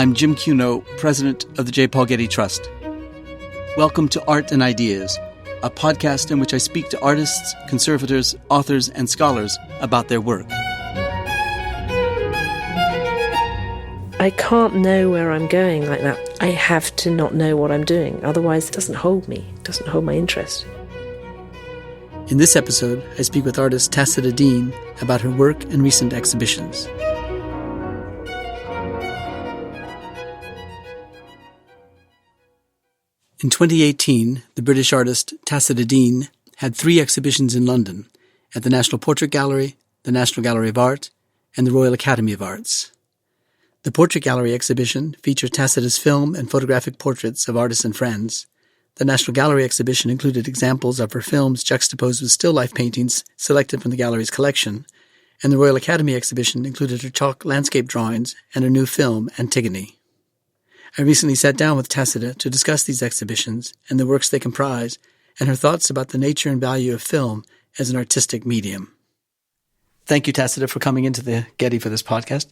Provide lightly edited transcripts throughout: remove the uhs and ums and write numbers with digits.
I'm Jim Cuno, president of the J. Paul Getty Trust. Welcome to Art and Ideas, a podcast in which I speak to artists, conservators, authors, and scholars about their work. I can't know where I'm going like that. I have to not know what I'm doing, otherwise it doesn't hold me, it doesn't hold my interest. In this episode, I speak with artist Tacita Dean about her work and recent exhibitions. In 2018, the British artist Tacita Dean had 3 exhibitions in London at the National Portrait Gallery, the National Gallery of Art, and the Royal Academy of Arts. The Portrait Gallery exhibition featured Tacita's film and photographic portraits of artists and friends. The National Gallery exhibition included examples of her films juxtaposed with still-life paintings selected from the gallery's collection, and the Royal Academy exhibition included her chalk landscape drawings and her new film, Antigone. I recently sat down with Tacita to discuss these exhibitions and the works they comprise, and her thoughts about the nature and value of film as an artistic medium. Thank you, Tacita, for coming into the Getty for this podcast.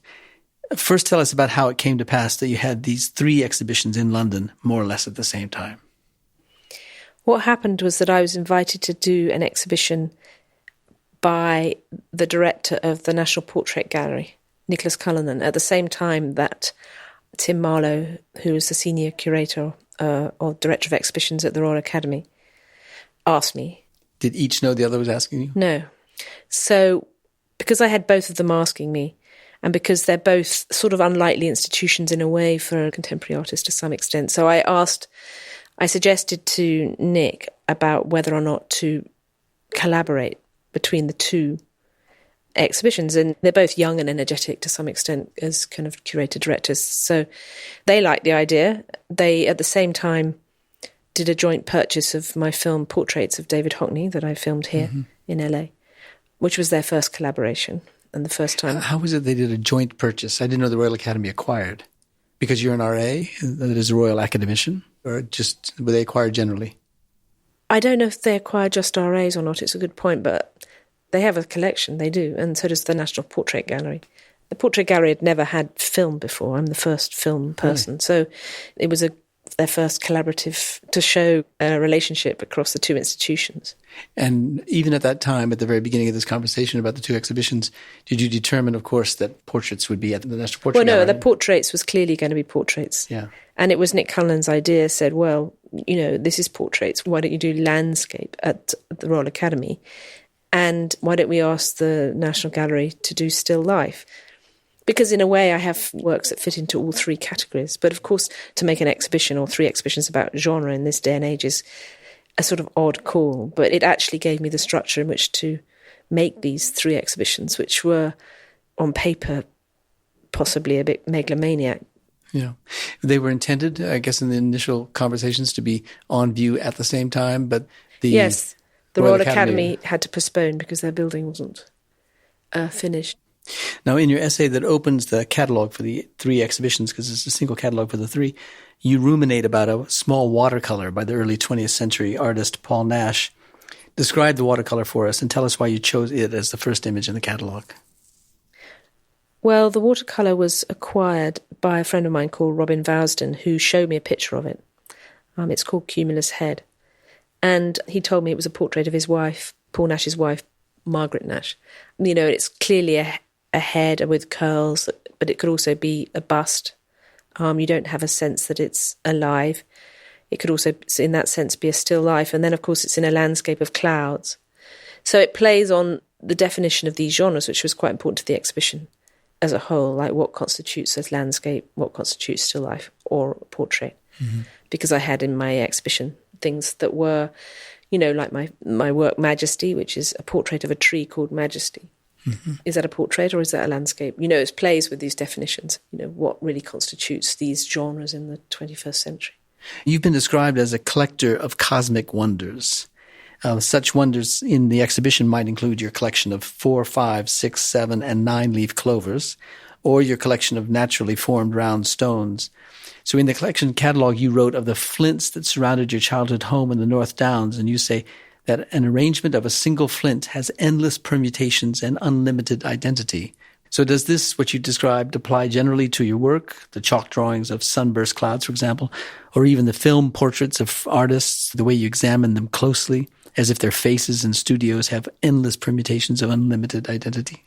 First, tell us about how it came to pass that you had these 3 exhibitions in London, more or less at the same time. What happened was that I was invited to do an exhibition by the director of the National Portrait Gallery, Nicholas Cullinan, at the same time that Tim Marlowe, who was the senior curator or director of exhibitions at the Royal Academy, asked me. Did each know the other was asking you? No. So, because I had both of them asking me, and because they're both sort of unlikely institutions in a way for a contemporary artist to some extent, so I suggested to Nick about whether or not to collaborate between the 2 exhibitions, and they're both young and energetic to some extent as kind of curator directors, so they liked the idea. They at the same time did a joint purchase of my film Portraits of David Hockney that I filmed here in LA, which was their first collaboration and the first time. How was it they did a joint purchase? I didn't know the Royal Academy acquired. Because you're an RA, that is a Royal Academician, or just were they acquired generally? I don't know if they acquire just RAs or not, it's a good point, but they have a collection, they do, and so does the National Portrait Gallery. The Portrait Gallery had never had film before. I'm the first film person. Really? So it was their first collaborative to show a relationship across the 2 institutions. And even at that time, at the very beginning of this conversation about the 2 exhibitions, did you determine, of course, that portraits would be at the National Portrait Gallery? Well, no, the portraits was clearly going to be portraits. Yeah. And it was Nick Cullinan's idea, said, well, this is portraits. Why don't you do landscape at the Royal Academy? And why don't we ask the National Gallery to do still life? Because in a way I have works that fit into all 3 categories. But of course, to make an exhibition or 3 exhibitions about genre in this day and age is a sort of odd call. But it actually gave me the structure in which to make these 3 exhibitions, which were on paper possibly a bit megalomaniac. Yeah. They were intended, I guess, in the initial conversations to be on view at the same time, but Yes, the Royal Academy had to postpone because their building wasn't finished. Now, in your essay that opens the catalogue for the 3 exhibitions, because it's a single catalogue for the 3, you ruminate about a small watercolor by the early 20th century artist Paul Nash. Describe the watercolor for us and tell us why you chose it as the first image in the catalogue. Well, the watercolor was acquired by a friend of mine called Robin Vousden, who showed me a picture of it. It's called Cumulus Head. And he told me it was a portrait of his wife, Paul Nash's wife, Margaret Nash. It's clearly a head with curls, but it could also be a bust. You don't have a sense that it's alive. It could also, in that sense, be a still life. And then, of course, it's in a landscape of clouds. So it plays on the definition of these genres, which was quite important to the exhibition as a whole, like what constitutes as landscape, what constitutes still life or portrait. Mm-hmm. Because I had in my exhibition things that were, like my work Majesty, which is a portrait of a tree called Majesty. Mm-hmm. Is that a portrait or is that a landscape? It plays with these definitions, what really constitutes these genres in the 21st century. You've been described as a collector of cosmic wonders. Such wonders in the exhibition might include your collection of 4, 5, 6, 7, and 9-leaf clovers, or your collection of naturally formed round stones. So in the collection catalogue, you wrote of the flints that surrounded your childhood home in the North Downs, and you say that an arrangement of a single flint has endless permutations and unlimited identity. So does this, what you described, apply generally to your work, the chalk drawings of sunburst clouds, for example, or even the film portraits of artists, the way you examine them closely, as if their faces in studios have endless permutations of unlimited identity?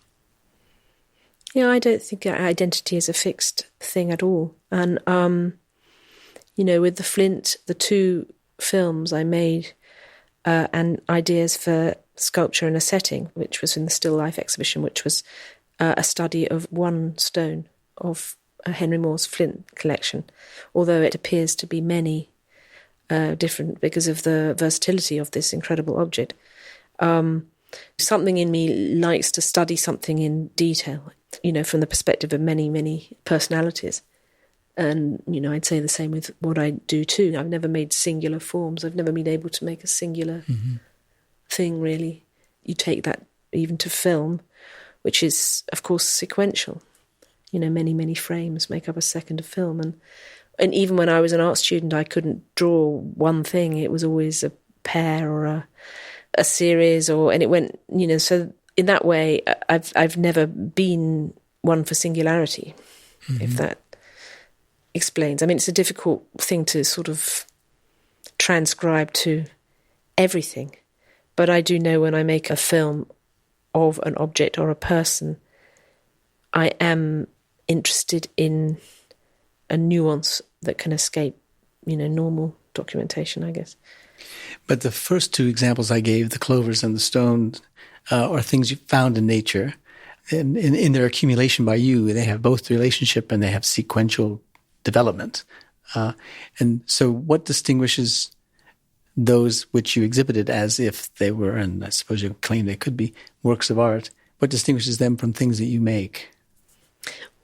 Yeah, I don't think identity is a fixed thing at all. And, with the Flint, the 2 films I made, and ideas for sculpture and a setting, which was in the Still Life exhibition, which was a study of one stone of Henry Moore's Flint collection, although it appears to be many different because of the versatility of this incredible object. Something in me likes to study something in detail, from the perspective of many, many personalities. And, I'd say the same with what I do too. I've never made singular forms. I've never been able to make a singular thing, really. You take that even to film, which is, of course, sequential. Many, many frames make up a second of film. And even when I was an art student, I couldn't draw one thing. It was always a pair or a series, and it went, so in that way, I've never been one for singularity, if that explains. I mean, it's a difficult thing to sort of transcribe to everything, but I do know when I make a film of an object or a person, I am interested in a nuance that can escape, normal documentation, I guess. But the first 2 examples I gave, the clovers and the stones, are things you found in nature. And in their accumulation by you, they have both relationship and they have sequential development. And so what distinguishes those which you exhibited as if they were, and I suppose you claim they could be, works of art, what distinguishes them from things that you make?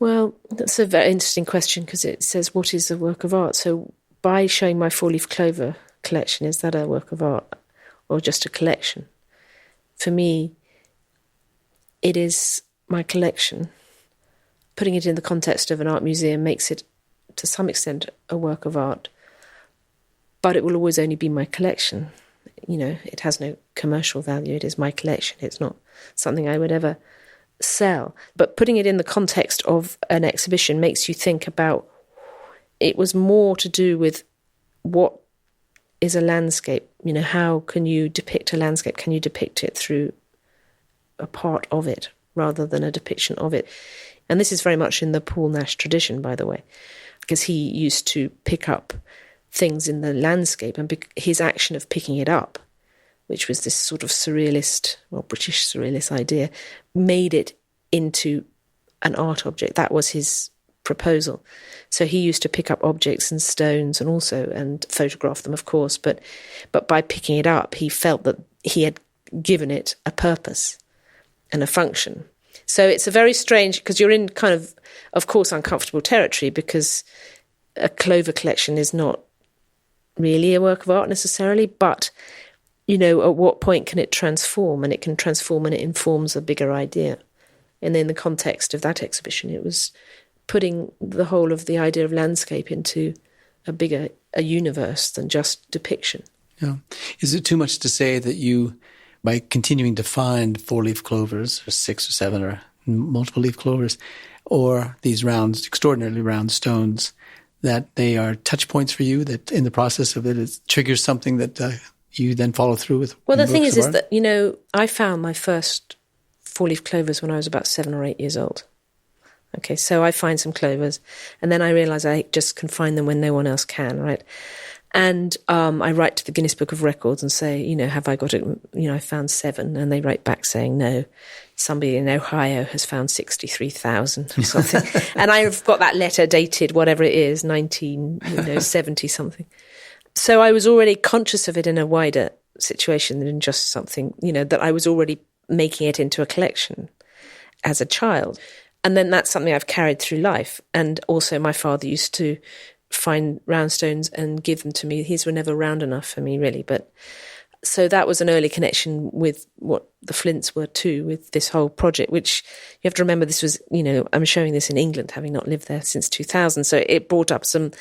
Well, that's a very interesting question because it says, what is a work of art? So by showing my 4-leaf clover collection, is that a work of art or just a collection? For me, it is my collection. Putting it in the context of an art museum makes it, to some extent, a work of art. But it will always only be my collection. It has no commercial value. It is my collection. It's not something I would ever sell. But putting it in the context of an exhibition makes you think about, it was more to do with what is a landscape. How can you depict a landscape? Can you depict it through a part of it rather than a depiction of it? And this is very much in the Paul Nash tradition, by the way, because he used to pick up things in the landscape, and his action of picking it up, which was this sort of surrealist, or British surrealist idea, made it into an art object. That was his proposal. So he used to pick up objects and stones and photograph them, of course, but by picking it up, he felt that he had given it a purpose and a function. So it's a very strange, because you're in kind of course, uncomfortable territory, because a clover collection is not really a work of art necessarily, but, at what point can it transform? And it can transform and it informs a bigger idea. And in the context of that exhibition, it was putting the whole of the idea of landscape into a universe than just depiction. Yeah. Is it too much to say that you, by continuing to find 4-leaf clovers, or 6 or 7 or multiple leaf clovers, or these round, extraordinarily round stones, that they are touch points for you, that in the process of it triggers something that you then follow through with? Well, the thing is that, I found my first 4-leaf clovers when I was about 7 or 8 years old. Okay, so I find some clovers, and then I realise I just can find them when no one else can, right? And I write to the Guinness Book of Records and say, have I got it? I found 7, and they write back saying, no, somebody in Ohio has found 63,000 or something. And I've got that letter dated, whatever it is, 1970 something. So I was already conscious of it in a wider situation than just something, that I was already making it into a collection as a child. And then that's something I've carried through life. And also my father used to find round stones and give them to me. His were never round enough for me, really. But so that was an early connection with what the Flints were too, with this whole project, which you have to remember this was, I'm showing this in England, having not lived there since 2000. So it brought up some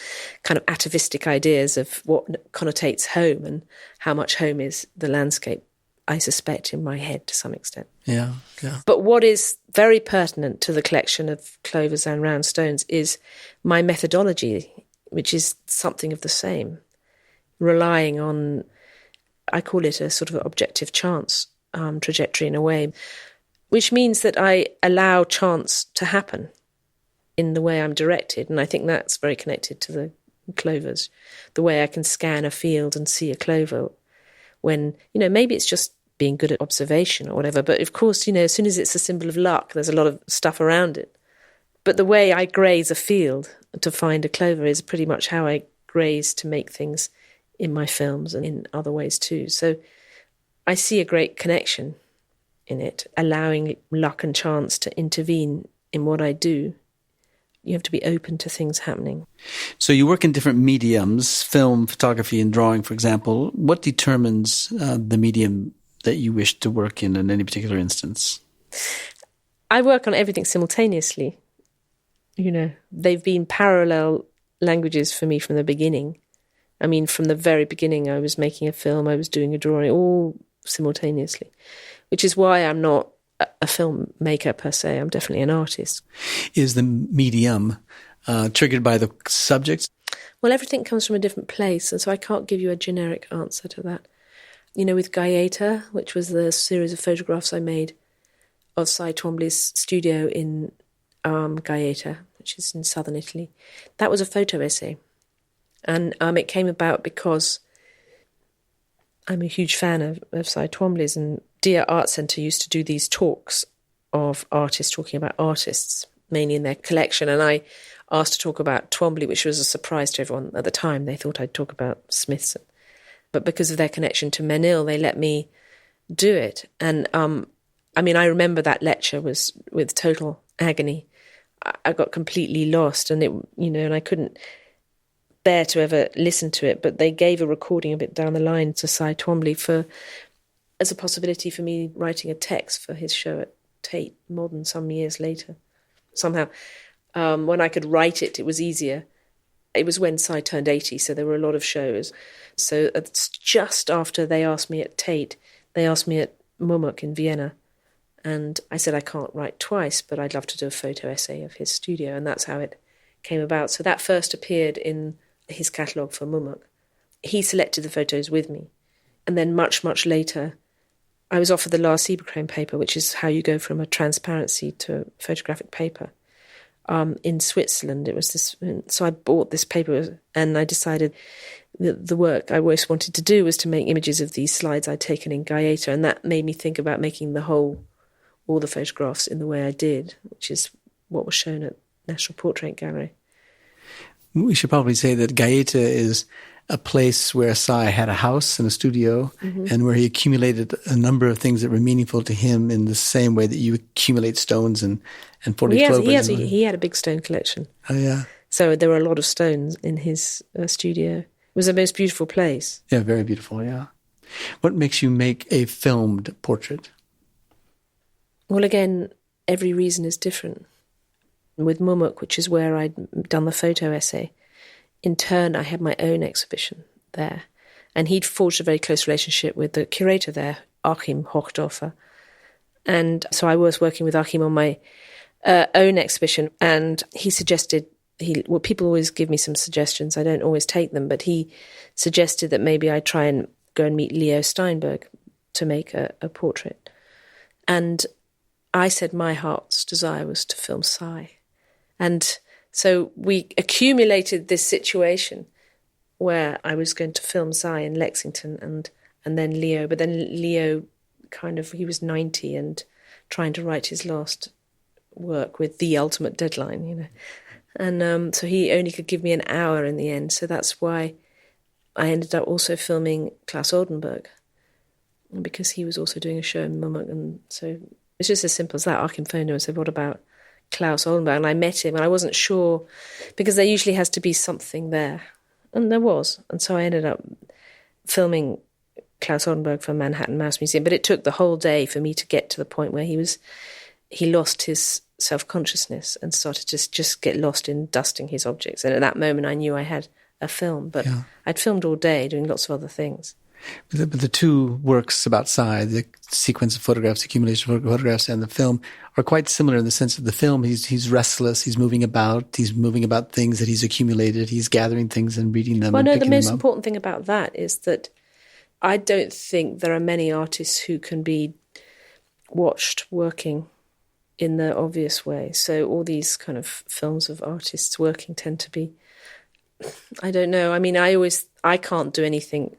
kind of atavistic ideas of what connotates home and how much home is the landscape I suspect, in my head to some extent. Yeah, yeah. But what is very pertinent to the collection of clovers and round stones is my methodology, which is something of the same, relying on, I call it a sort of objective chance trajectory in a way, which means that I allow chance to happen in the way I'm directed. And I think that's very connected to the clovers, the way I can scan a field and see a clover when, maybe it's just being good at observation or whatever. But of course, as soon as it's a symbol of luck, there's a lot of stuff around it. But the way I graze a field to find a clover is pretty much how I graze to make things in my films and in other ways too. So I see a great connection in it, allowing luck and chance to intervene in what I do. You have to be open to things happening. So you work in different mediums, film, photography, and drawing, for example. What determines the medium that you wish to work in any particular instance? I work on everything simultaneously. They've been parallel languages for me from the beginning. I mean, from the very beginning, I was making a film, I was doing a drawing, all simultaneously, which is why I'm not a filmmaker per se. I'm definitely an artist. Is the medium triggered by the subjects? Well, everything comes from a different place, and so I can't give you a generic answer to that. With Gaeta, which was the series of photographs I made of Cy Twombly's studio in Gaeta, which is in southern Italy, that was a photo essay. And it came about because I'm a huge fan of Cy Twombly's, and Dear Art Centre used to do these talks of artists talking about artists, mainly in their collection. And I asked to talk about Twombly, which was a surprise to everyone at the time. They thought I'd talk about Smithson. But because of their connection to Menil, they let me do it. And I remember that lecture was with total agony. I got completely lost, and and I couldn't bear to ever listen to it. But they gave a recording a bit down the line to Cy Twombly as a possibility for me writing a text for his show at Tate Modern some years later. Somehow, when I could write it, it was easier. It was when Cy turned 80, so there were a lot of shows. So it's just after they asked me at Tate, they asked me at Mumuk in Vienna, and I said I can't write twice, but I'd love to do a photo essay of his studio, and that's how it came about. So that first appeared in his catalogue for Mumuk. He selected the photos with me, and then much, much later, I was offered the Lars Siebercrane paper, which is how you go from a transparency to photographic paper. In Switzerland, it was this. So I bought this paper, and I decided that the work I always wanted to do was to make images of these slides I'd taken in Gaeta, and that made me think about making all the photographs in the way I did, which is what was shown at National Portrait Gallery. We should probably say that Gaeta is a place where Cy had a house and a studio, and where he accumulated a number of things that were meaningful to him in the same way that you accumulate stones and 40 clovers. He had a big stone collection. Oh, yeah. So there were a lot of stones in his studio. It was the most beautiful place. Yeah, very beautiful, yeah. What makes you make a filmed portrait? Well, again, every reason is different. With Mumuk, which is where I'd done the photo essay, in turn, I had my own exhibition there. And he'd forged a very close relationship with the curator there, Achim Hochdorfer. And so I was working with Achim on my own exhibition. And he suggested, people always give me some suggestions. I don't always take them. But he suggested that maybe I try and go and meet Leo Steinberg to make a portrait. And I said my heart's desire was to film Cy. And so we accumulated this situation where I was going to film Cy in Lexington and then Leo. But then Leo he was 90 and trying to write his last work with the ultimate deadline, And so he only could give me an hour in the end. So that's why I ended up also filming Klaus Oldenburg, because he was also doing a show in Mumuk. And so it's just as simple as that. Achim phoned him and said, what about Klaus Oldenburg? And I met him, and I wasn't sure, because there usually has to be something there. And there was. And so I ended up filming Klaus Oldenburg for Manhattan Mouse Museum. But it took the whole day for me to get to the point where he lost his self-consciousness and started to just get lost in dusting his objects. And at that moment, I knew I had a film. But I'd filmed all day doing lots of other things. But the two works about Sy, the sequence of photographs, accumulation of photographs, and the film are quite similar in the sense that the film, he's restless, he's moving about things that he's accumulated, he's gathering things and reading them. Well, and no, the picking them most up. important thing about that is that I don't think there are many artists who can be watched working in the obvious way. So all these kind of films of artists working tend to be, I don't know. I mean, I can't do anything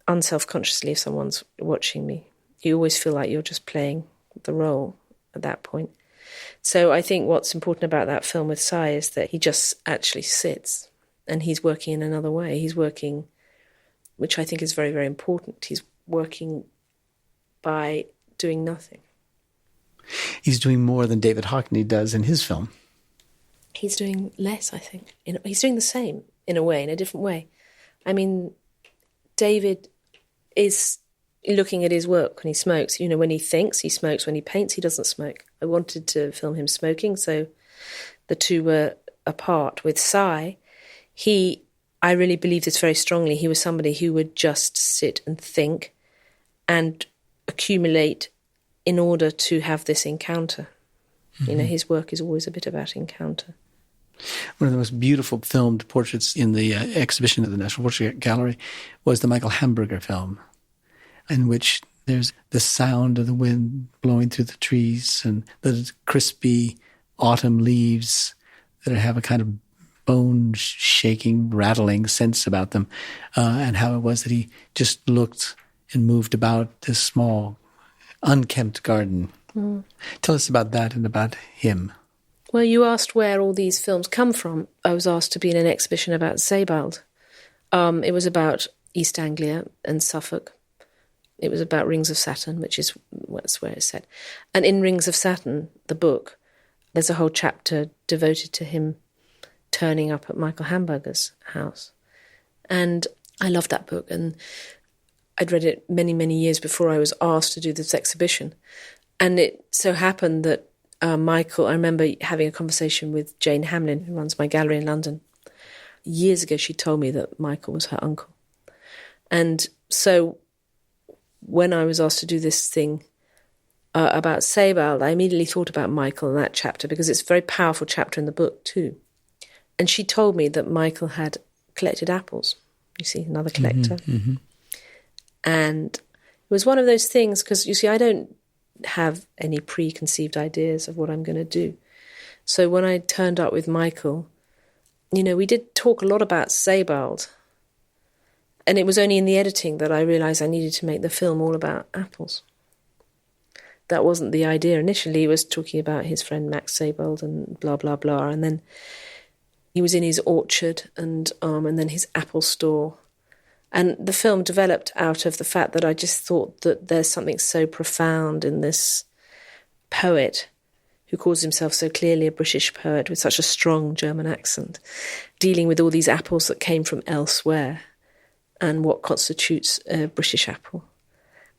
unselfconsciously if someone's watching me. You always feel like you're just playing the role at that point. So I think what's important about that film with Sy is that he just actually sits and he's working in another way. He's working, which I think is very, very important. He's working by doing nothing. He's doing more than David Hockney does in his film. He's doing less, I think. He's doing the same, in a way, in a different way. I mean, David is looking at his work when he smokes. You know, when he thinks, he smokes. When he paints, he doesn't smoke. I wanted to film him smoking, so the two were apart. With Sy, I really believe this very strongly. He was somebody who would just sit and think and accumulate in order to have this encounter. Mm-hmm. You know, his work is always a bit about encounter. One of the most beautiful filmed portraits in the exhibition at the National Portrait Gallery was the Michael Hamburger film, in which there's the sound of the wind blowing through the trees and the crispy autumn leaves that have a kind of bone-shaking, rattling sense about them, and how it was that he just looked and moved about this small, unkempt garden. Mm. Tell us about that and about him. Well, you asked where all these films come from. I was asked to be in an exhibition about Sebald. It was about East Anglia and Suffolk. It was about Rings of Saturn, that's where it's set. And in Rings of Saturn, the book, there's a whole chapter devoted to him turning up at Michael Hamburger's house. And I loved that book. And I'd read it many, many years before I was asked to do this exhibition. And it so happened that Michael, I remember having a conversation with Jane Hamlin, who runs my gallery in London. Years ago, she told me that Michael was her uncle. And so when I was asked to do this thing about Sebald, I immediately thought about Michael and that chapter, because it's a very powerful chapter in the book too. And she told me that Michael had collected apples. You see, another collector. Mm-hmm, mm-hmm. And it was one of those things, because, you see, I don't have any preconceived ideas of what I'm going to do. So when I turned up with Michael, you know, we did talk a lot about Sebald. And it was only in the editing that I realised I needed to make the film all about apples. That wasn't the idea initially. He was talking about his friend Max Sebald and blah, blah, blah. And then he was in his orchard and then his apple store. And the film developed out of the fact that I just thought that there's something so profound in this poet who calls himself so clearly a British poet with such a strong German accent, dealing with all these apples that came from elsewhere and what constitutes a British apple.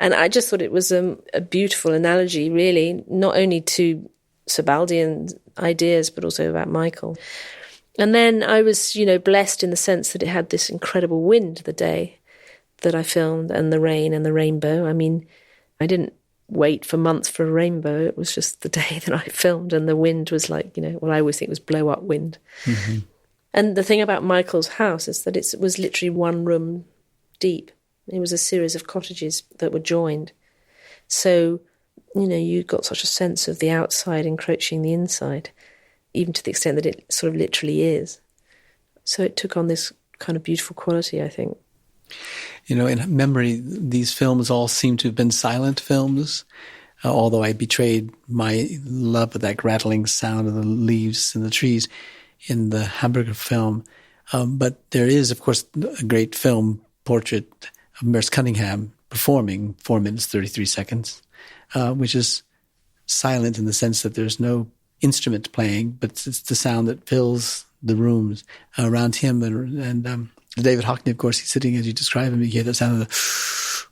And I just thought it was a beautiful analogy, really, not only to Sebaldian ideas, but also about Michael. And then I was, you know, blessed in the sense that it had this incredible wind the day that I filmed, and the rain and the rainbow. I mean, I didn't wait for months for a rainbow. It was just the day that I filmed, and the wind was like, you know, what I always think was blow-up wind. Mm-hmm. And the thing about Michael's house is that it was literally one room deep. It was a series of cottages that were joined. So, you know, you got such a sense of the outside encroaching the inside, even to the extent that it sort of literally is. So it took on this kind of beautiful quality, I think. You know, in memory, these films all seem to have been silent films, although I betrayed my love of that rattling sound of the leaves in the trees in the Hamburger film. But there is, of course, a great film portrait of Merce Cunningham performing 4 minutes, 33 seconds, which is silent in the sense that there's no instrument playing, but it's the sound that fills the rooms around him. And David Hockney, of course, he's sitting as you describe him. You hear the sound of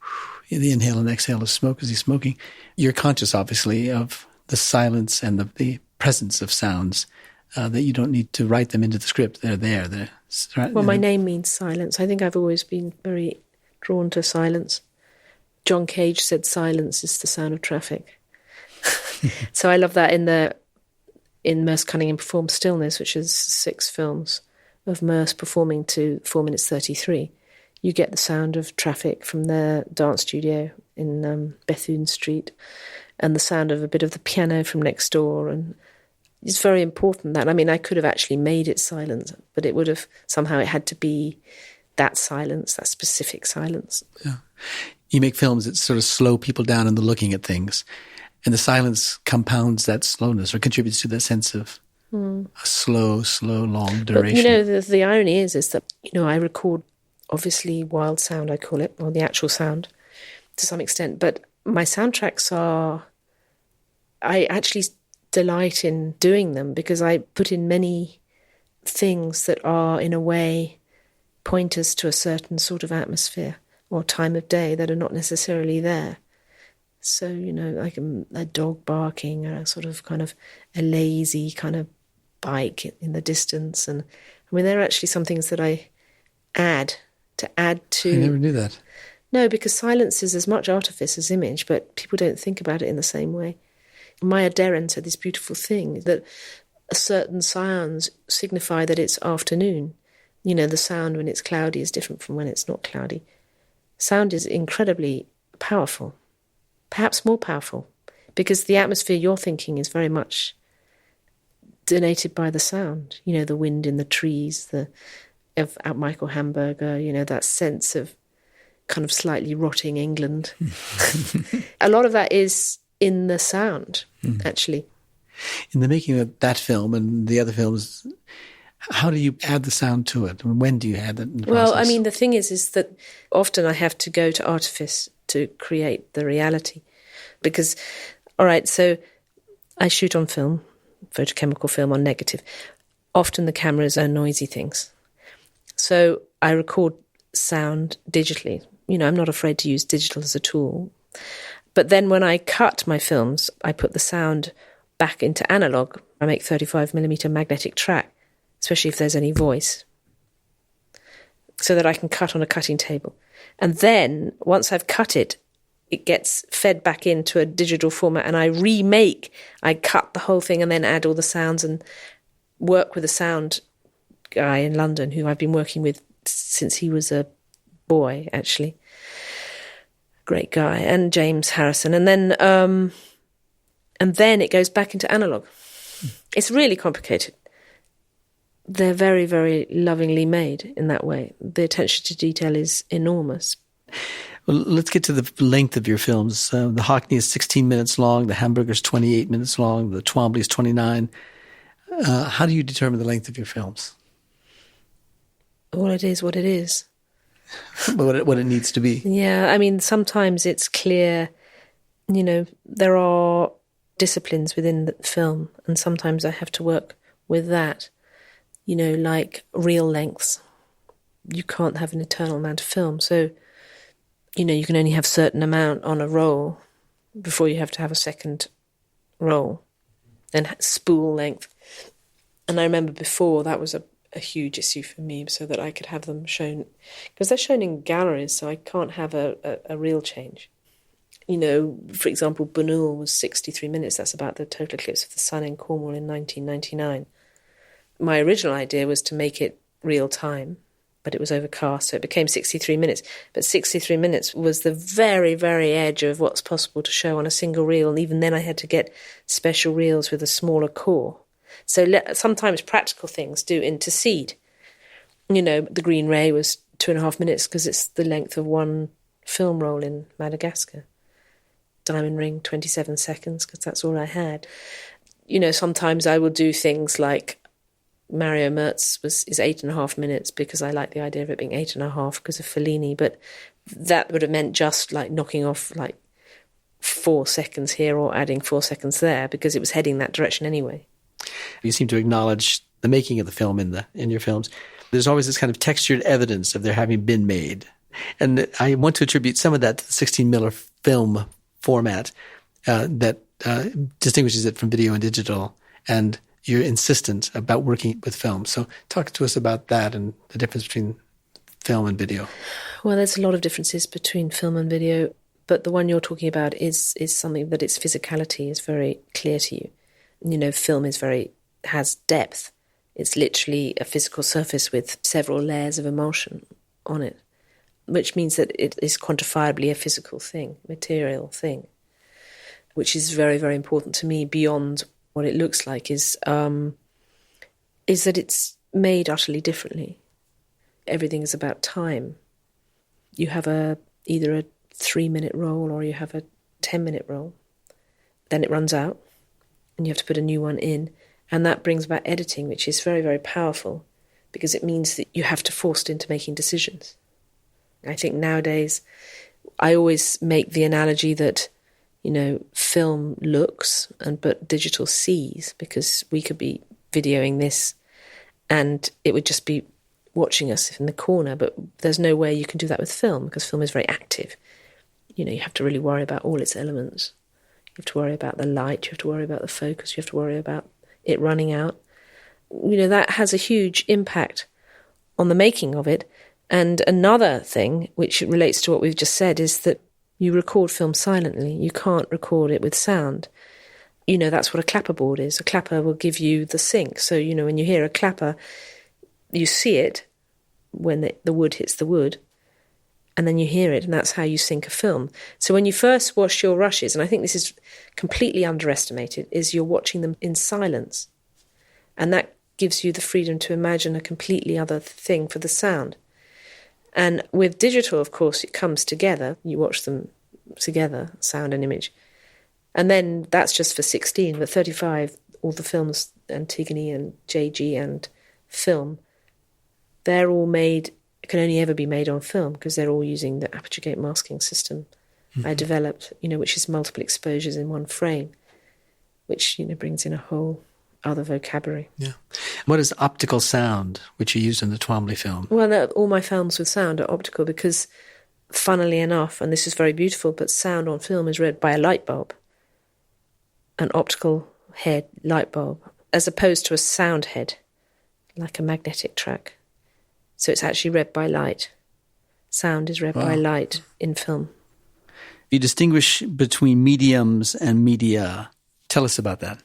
the inhale and exhale of smoke as he's smoking. You're conscious, obviously, of the silence and the presence of sounds that you don't need to write them into the script. They're there. Well, my name means silence. I think I've always been very drawn to silence. John Cage said silence is the sound of traffic. So I love that in Merce Cunningham Performs Stillness, which is 6 films of Merce performing to 4 minutes 33. You get the sound of traffic from their dance studio in Bethune Street, and the sound of a bit of the piano from next door. And it's very important that, I mean, I could have actually made it silent, but it would have, somehow it had to be that silence, that specific silence. Yeah. You make films that sort of slow people down in the looking at things, and the silence compounds that slowness or contributes to that sense of a slow, long duration. But, you know, the irony is that, you know, I record, obviously, wild sound, I call it, or the actual sound, to some extent, but my soundtracks I actually delight in doing them because I put in many things that are, in a way, pointers to a certain sort of atmosphere or time of day that are not necessarily there. So, you know, like a dog barking, or a sort of kind of a lazy kind of bike in the distance. And I mean, there are actually some things that I add to... I never knew that. No, because silence is as much artifice as image, but people don't think about it in the same way. Maya Deren said this beautiful thing, that certain sounds signify that it's afternoon. You know, the sound when it's cloudy is different from when it's not cloudy. Sound is incredibly powerful, perhaps more powerful, because the atmosphere you're thinking is very much donated by the sound. You know, the wind in the trees, of Michael Hamburger, you know, that sense of kind of slightly rotting England. A lot of that is in the sound, actually. In the making of that film and the other films, how do you add the sound to it? When do you add that in the process? Well, I mean, the thing is that often I have to go to artifice to create the reality. Because, all right, so I shoot on film, photochemical film on negative. Often the cameras are noisy things. So I record sound digitally. You know, I'm not afraid to use digital as a tool. But then when I cut my films, I put the sound back into analog. I make 35mm magnetic track, especially if there's any voice, so that I can cut on a cutting table. And then once I've cut it, it gets fed back into a digital format, and I cut the whole thing and then add all the sounds and work with a sound guy in London who I've been working with since he was a boy, actually. Great guy. And James Harrison. And then it goes back into analog. It's really complicated. They're very, very lovingly made in that way. The attention to detail is enormous. Well, let's get to the length of your films. The Hockney is 16 minutes long. The Hamburger's 28 minutes long. The Twombly's 29. How do you determine the length of your films? Well, it is what it is. What it needs to be. Yeah, I mean, sometimes it's clear, you know, there are disciplines within the film, and sometimes I have to work with that, you know, like reel lengths. You can't have an eternal amount of film, so, you know, you can only have a certain amount on a roll before you have to have a second roll, and spool length. And I remember before that was a huge issue for me, so that I could have them shown, because they're shown in galleries, so I can't have a reel change. You know, for example, Bunul was 63 minutes. That's about the total eclipse of the sun in Cornwall in 1999. My original idea was to make it real time, but it was overcast, so it became 63 minutes. But 63 minutes was the very, very edge of what's possible to show on a single reel, and even then I had to get special reels with a smaller core. So sometimes practical things do intercede. You know, The Green Ray was 2.5 minutes because it's the length of one film roll in Madagascar. Diamond Ring, 27 seconds, because that's all I had. You know, sometimes I will do things like Mario Mertz is 8.5 minutes because I like the idea of it being 8.5 because of Fellini, but that would have meant just like knocking off like 4 seconds here or adding 4 seconds there because it was heading that direction anyway. You seem to acknowledge the making of the film in your films. There's always this kind of textured evidence of their having been made. And I want to attribute some of that to the 16 miller film format that distinguishes it from video and digital. And you're insistent about working with film. So talk to us about that and the difference between film and video? Well, there's a lot of differences between film and video, but the one you're talking about is something that its physicality is very clear to you. You know, film has depth. It's literally a physical surface with several layers of emulsion on it, which means that it is quantifiably a physical thing, material thing, which is very, very important to me. Beyond what it looks like is that it's made utterly differently. Everything is about time. You have either a 3-minute roll or you have a 10-minute roll. Then it runs out and you have to put a new one in. And that brings about editing, which is very, very powerful because it means that you have to force it into making decisions. I think nowadays I always make the analogy that, you know, film looks but digital sees, because we could be videoing this and it would just be watching us in the corner, but there's no way you can do that with film because film is very active. You know, you have to really worry about all its elements. You have to worry about the light, you have to worry about the focus, you have to worry about it running out. You know, that has a huge impact on the making of it. And another thing, which relates to what we've just said, is that you record film silently. You can't record it with sound. You know, that's what a clapperboard is. A clapper will give you the sync. So, you know, when you hear a clapper, you see it when the wood hits the wood, and then you hear it, and that's how you sync a film. So when you first watch your rushes, and I think this is completely underestimated, is you're watching them in silence. And that gives you the freedom to imagine a completely other thing for the sound. And with digital, of course, it comes together. You watch them together, sound and image. And then that's just for 16, but 35, all the films, Antigone and JG and film, they're all made, can only ever be made on film because they're all using the aperture gate masking system I developed, you know, which is multiple exposures in one frame, which, you know, brings in a whole other vocabulary. Yeah. What is optical sound, which you used in the Twombly film? Well, no, all my films with sound are optical because, funnily enough, and this is very beautiful, but sound on film is read by a light bulb, an optical head light bulb, as opposed to a sound head, like a magnetic track. So it's actually read by light. Sound is read by light in film. You distinguish between mediums and media. Tell us about that.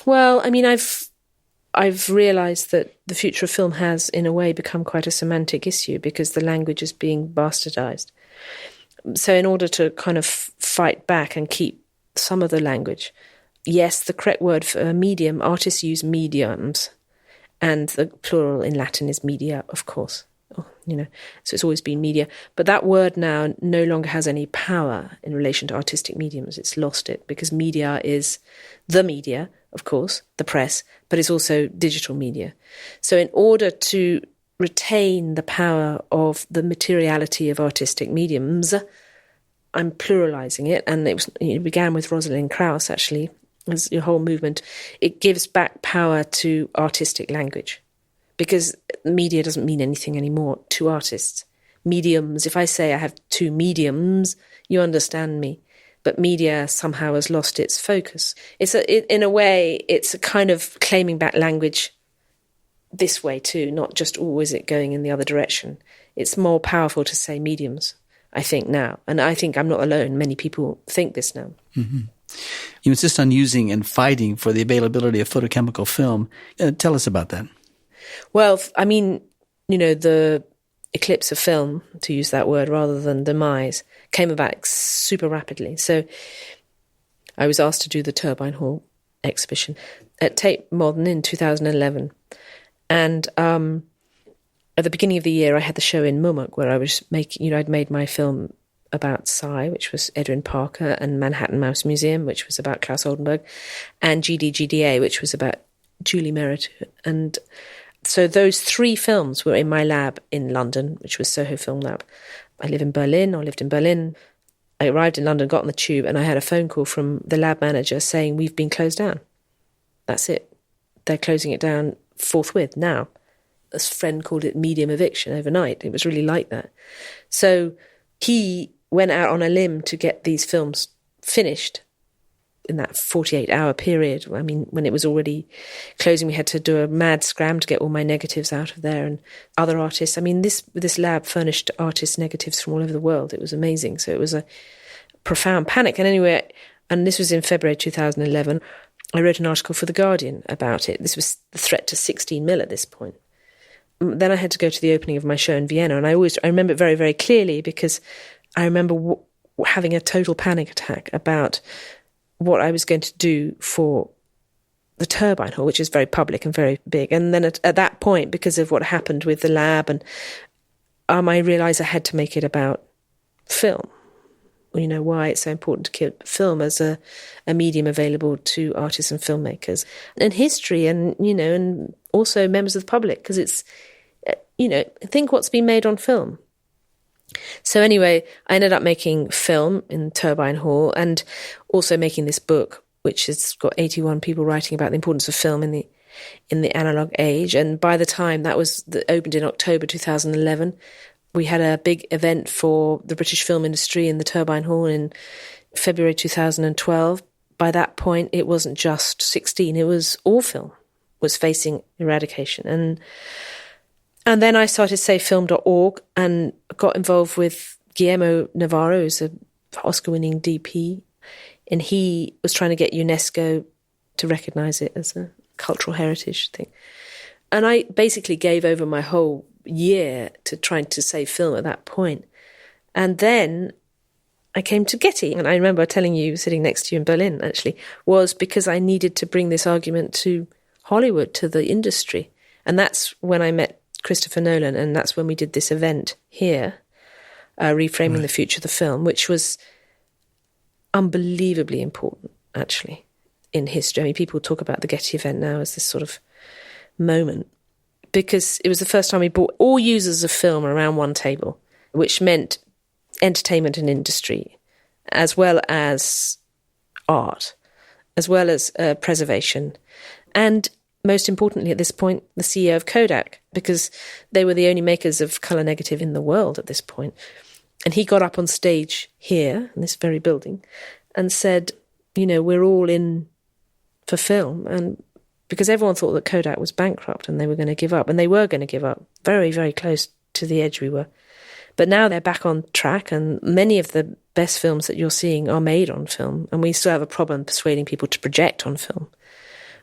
Well, I mean, I've realised that the future of film has, in a way, become quite a semantic issue because the language is being bastardised. So in order to kind of fight back and keep some of the language, yes, the correct word for medium, artists use mediums, and the plural in Latin is media, of course. You know, so it's always been media. But that word now no longer has any power in relation to artistic mediums. It's lost it because media is the media, of course, the press, but it's also digital media. So in order to retain the power of the materiality of artistic mediums, I'm pluralizing it. And it began with Rosalind Krauss, actually, as your whole movement. It gives back power to artistic language because media doesn't mean anything anymore to artists. Mediums, if I say I have two mediums, you understand me. But media somehow has lost its focus. In a way, it's a kind of claiming back language this way too, not just, is it going in the other direction? It's more powerful to say mediums, I think, now. And I think I'm not alone. Many people think this now. Mm-hmm. You insist on using and fighting for the availability of photochemical film. Tell us about that. Well, I mean, you know, the eclipse of film, to use that word rather than demise, came about super rapidly. So I was asked to do the Turbine Hall exhibition at Tate Modern in 2011. And at the beginning of the year, I had the show in Mumuk where I was making, I'd made my film about Psy, which was Edwin Parker, and Manhattan Mouse Museum, which was about Klaus Oldenburg, and GDGDA, which was about Julie Merritt. And so those three films were in my lab in London, which was Soho Film Lab. I lived in Berlin. I arrived in London, got on the tube, and I had a phone call from the lab manager saying, we've been closed down. That's it. They're closing it down forthwith now. A friend called it medium eviction overnight. It was really like that. So he went out on a limb to get these films finished in that 48-hour period. I mean, when it was already closing, we had to do a mad scram to get all my negatives out of there, and other artists. I mean, this lab furnished artists negatives from all over the world. It was amazing. So it was a profound panic. And anyway, and this was in February 2011, I wrote an article for The Guardian about it. This was the threat to 16mm at this point. Then I had to go to the opening of my show in Vienna, and I remember it very, very clearly, because I remember having a total panic attack about what I was going to do for the Turbine Hall, which is very public and very big. And then at that point, because of what happened with the lab, and I realised I had to make it about film. You know, why it's so important to keep film as a medium available to artists and filmmakers, and history, and, you know, and also members of the public, because it's, you know, think what's been made on film. So anyway, I ended up making film in Turbine Hall, and also making this book, which has got 81 people writing about the importance of film in the analog age. And by the time that opened in October 2011, we had a big event for the British film industry in the Turbine Hall in February 2012. By that point, it wasn't just 16; it was all film was facing eradication. And then I started SaveFilm.org and got involved with Guillermo Navarro, who's an Oscar-winning DP, and he was trying to get UNESCO to recognise it as a cultural heritage thing. And I basically gave over my whole year to trying to save film at that point. And then I came to Getty, and I remember telling you, sitting next to you in Berlin, actually, was because I needed to bring this argument to Hollywood, to the industry. And that's when I met Christopher Nolan, and that's when we did this event here, Reframing the Future of the Film, which was unbelievably important, actually, in history. I mean, people talk about the Getty event now as this sort of moment, because it was the first time we brought all users of film around one table, which meant entertainment and industry, as well as art, as well as preservation, and most importantly at this point, the CEO of Kodak, because they were the only makers of colour negative in the world at this point. And he got up on stage here, in this very building, and said, you know, we're all in for film. And because everyone thought that Kodak was bankrupt and they were going to give up, and they were going to give up, very, very close to the edge we were. But now they're back on track, and many of the best films that you're seeing are made on film, and we still have a problem persuading people to project on film.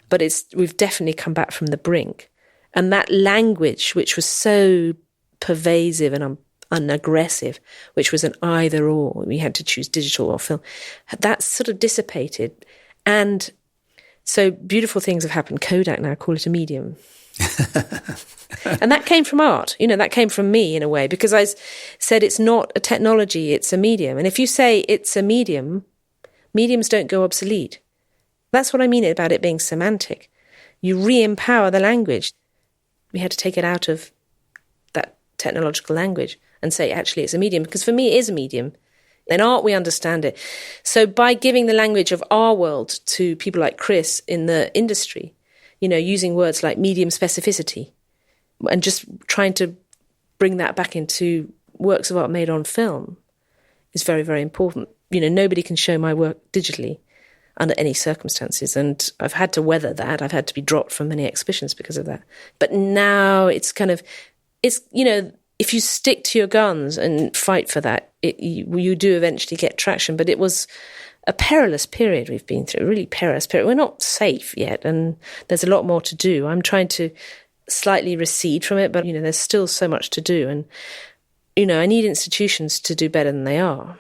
But we've definitely come back from the brink. And that language, which was so pervasive and aggressive, which was an either or, we had to choose digital or film, that's sort of dissipated. And so beautiful things have happened. Kodak now call it a medium. And that came from art, you know, that came from me in a way, because I said it's not a technology, it's a medium. And if you say it's a medium, mediums don't go obsolete. That's what I mean about it being semantic. You re-empower the language. We had to take it out of that technological language and say, actually, it's a medium, because for me, it is a medium. In art, we understand it. So by giving the language of our world to people like Chris in the industry, you know, using words like medium specificity, and just trying to bring that back into works of art made on film is very, very important. You know, nobody can show my work digitally under any circumstances. And I've had to weather that. I've had to be dropped from many exhibitions because of that. But now it's you know, if you stick to your guns and fight for that, you do eventually get traction. But it was a perilous period we've been through, a really perilous period. We're not safe yet, and there's a lot more to do. I'm trying to slightly recede from it, but, you know, there's still so much to do. And, you know, I need institutions to do better than they are,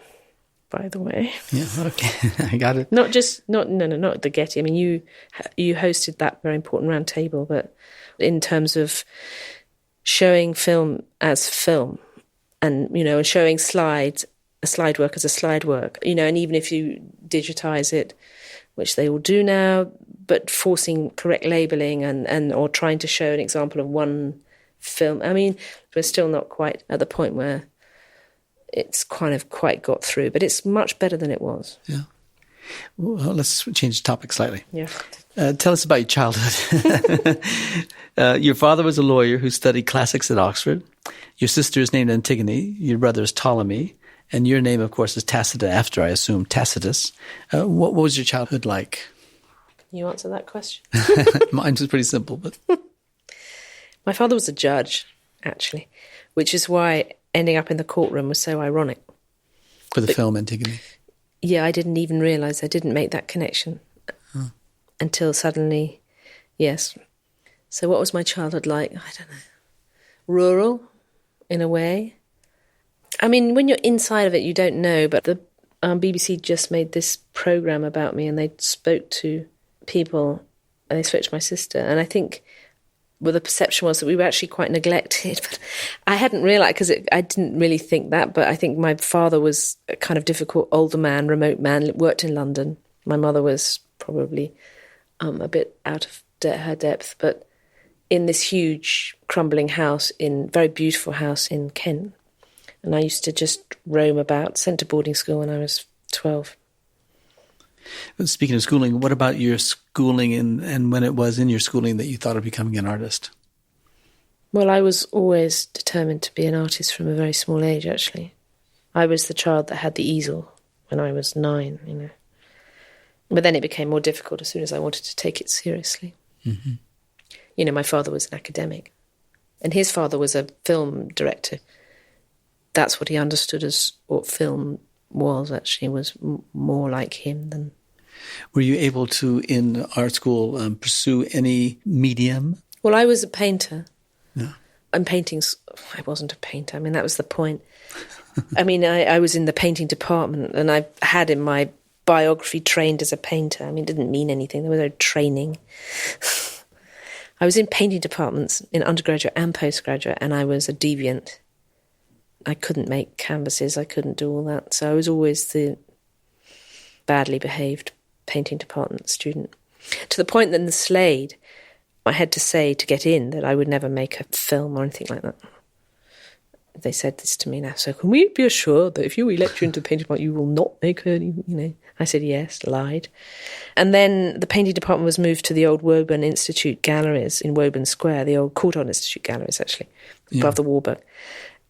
by the way. Yeah, okay. I got it. Not the Getty. I mean, you hosted that very important round table, but in terms of showing film as film, and, you know, and showing a slide work as a slide work, you know, and even if you digitize it, which they all do now, but forcing correct labeling and or trying to show an example of one film. I mean, we're still not quite at the point where it's kind of quite got through, but it's much better than it was. Yeah. Well, let's change the topic slightly. Yeah. Tell us about your childhood. Your father was a lawyer who studied classics at Oxford. Your sister is named Antigone. Your brother is Ptolemy. And your name, of course, is Tacita after, I assume, Tacitus. What was your childhood like? Can you answer that question? Mine was pretty simple, but... My father was a judge, actually, which is why ending up in the courtroom was so ironic. For the film Antigone? Yeah, I didn't even realise I didn't make that connection until suddenly, yes. So what was my childhood like? I don't know. Rural, in a way. I mean, when you're inside of it, you don't know, but the BBC just made this programme about me, and they spoke to people, and they spoke to my sister, and I think... well, the perception was that we were actually quite neglected, but I hadn't realised, because I didn't really think that, but I think my father was a kind of difficult older man, remote man, worked in London. My mother was probably a bit out of her depth, but in this huge crumbling house, very beautiful house in Kent. And I used to just roam about, sent to boarding school when I was 12. Speaking of schooling, what about your schooling and when it was in your schooling that you thought of becoming an artist? Well, I was always determined to be an artist from a very small age, actually. I was the child that had the easel when I was 9, you know. But then it became more difficult as soon as I wanted to take it seriously. Mm-hmm. You know, my father was an academic, and his father was a film director. That's what he understood as what film was, actually, was more like him than... Were you able to, in art school, pursue any medium? Well, I was a painter. No. And paintings, I wasn't a painter. I mean, that was the point. I mean, I was in the painting department, and I had in my biography trained as a painter. I mean, it didn't mean anything. There was no training. I was in painting departments in undergraduate and postgraduate, and I was a deviant. I couldn't make canvases. I couldn't do all that. So I was always the badly behaved painting department student. To the point that in the Slade, I had to say to get in that I would never make a film or anything like that. They said this to me now. So can we be assured that if you elect you into the painting department, you will not make any, you know? I said yes, lied. And then the painting department was moved to the old Woburn Institute galleries in Woburn Square, the old Court Art Institute galleries, actually, above the Warburg.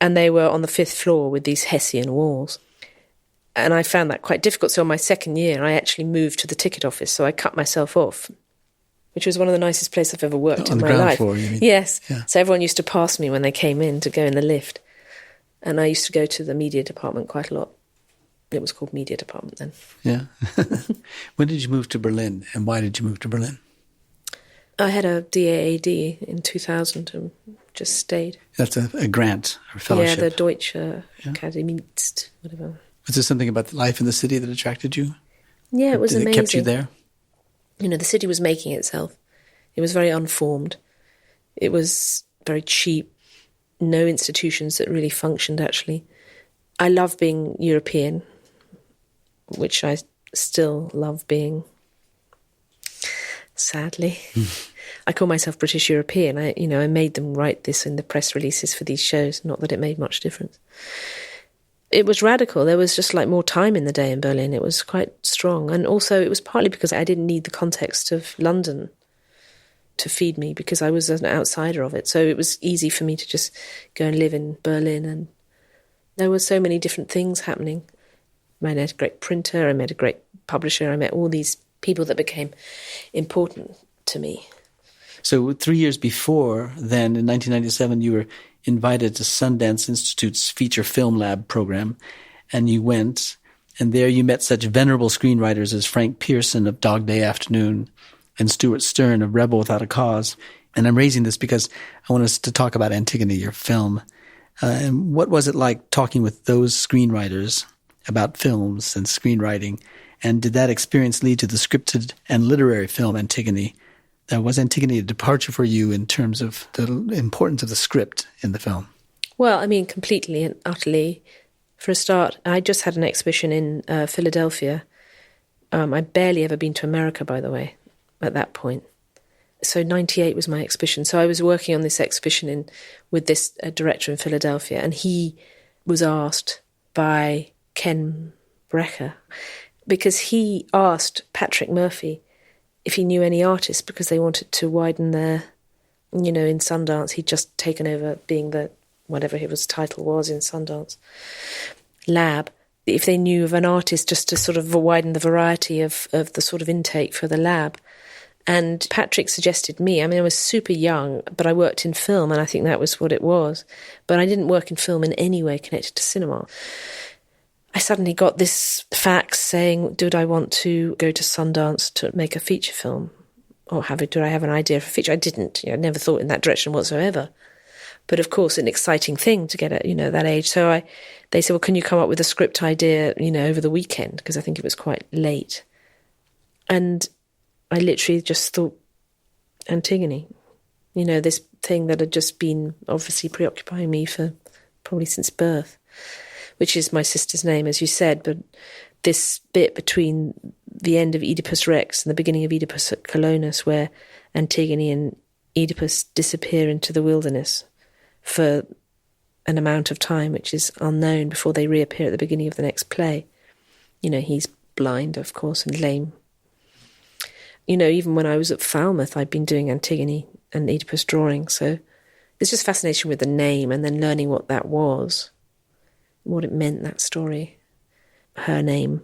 And they were on the 5th floor with these Hessian walls. And I found that quite difficult. So in my second year, I actually moved to the ticket office. So I cut myself off, which was one of the nicest places I've ever worked in my life. On the ground floor, you mean? Yes. Yeah. So everyone used to pass me when they came in to go in the lift. And I used to go to the media department quite a lot. It was called media department then. Yeah. When did you move to Berlin, and why did you move to Berlin? I had a DAAD in 2000 and just stayed. That's a grant or fellowship. Yeah, the Deutsche Akademie, whatever. Was there something about the life in the city that attracted you? Yeah, it was amazing. It kept you there? You know, the city was making itself. It was very unformed. It was very cheap. No institutions that really functioned, actually. I love being European, which I still love being, sadly. I call myself British European. I made them write this in the press releases for these shows, not that it made much difference. It was radical. There was just like more time in the day in Berlin. It was quite strong. And also it was partly because I didn't need the context of London to feed me, because I was an outsider of it. So it was easy for me to just go and live in Berlin. And there were so many different things happening. I met a great printer. I met a great publisher. I met all these people that became important to me. So 3 years before then, in 1997, you were invited to Sundance Institute's Feature Film Lab program, and you went, and there you met such venerable screenwriters as Frank Pearson of Dog Day Afternoon and Stuart Stern of Rebel Without a Cause. And I'm raising this because I want us to talk about Antigone, your film. And what was it like talking with those screenwriters about films and screenwriting? And did that experience lead to the scripted and literary film Antigone? Was Antigone a departure for you in terms of the importance of the script in the film? Well, I mean, completely and utterly. For a start, I just had an exhibition in Philadelphia. I'd barely ever been to America, by the way, at that point. So 98 was my exhibition. So I was working on this exhibition with this director in Philadelphia, and he was asked by Ken Brecker, because he asked Patrick Murphy if he knew any artists, because they wanted to widen their, in Sundance, he'd just taken over being the, whatever his title was in Sundance. lab, if they knew of an artist, just to sort of widen the variety of the sort of intake for the lab. And Patrick suggested me. I mean, I was super young, but I worked in film, and I think that was what it was. But I didn't work in film in any way connected to cinema. I suddenly got this fax saying, did I want to go to Sundance to make a feature film? Or did I have an idea for a feature? I didn't. I never thought in that direction whatsoever. But of course, an exciting thing to get at, that age. So they said, well, can you come up with a script idea, over the weekend? Because I think it was quite late. And I literally just thought Antigone, this thing that had just been obviously preoccupying me for probably since birth, which is my sister's name, as you said, but this bit between the end of Oedipus Rex and the beginning of Oedipus at Colonus, where Antigone and Oedipus disappear into the wilderness for an amount of time which is unknown before they reappear at the beginning of the next play. He's blind, of course, and lame. Even when I was at Falmouth, I'd been doing Antigone and Oedipus drawing. So there's just fascination with the name and then learning what that was, what it meant, that story, her name.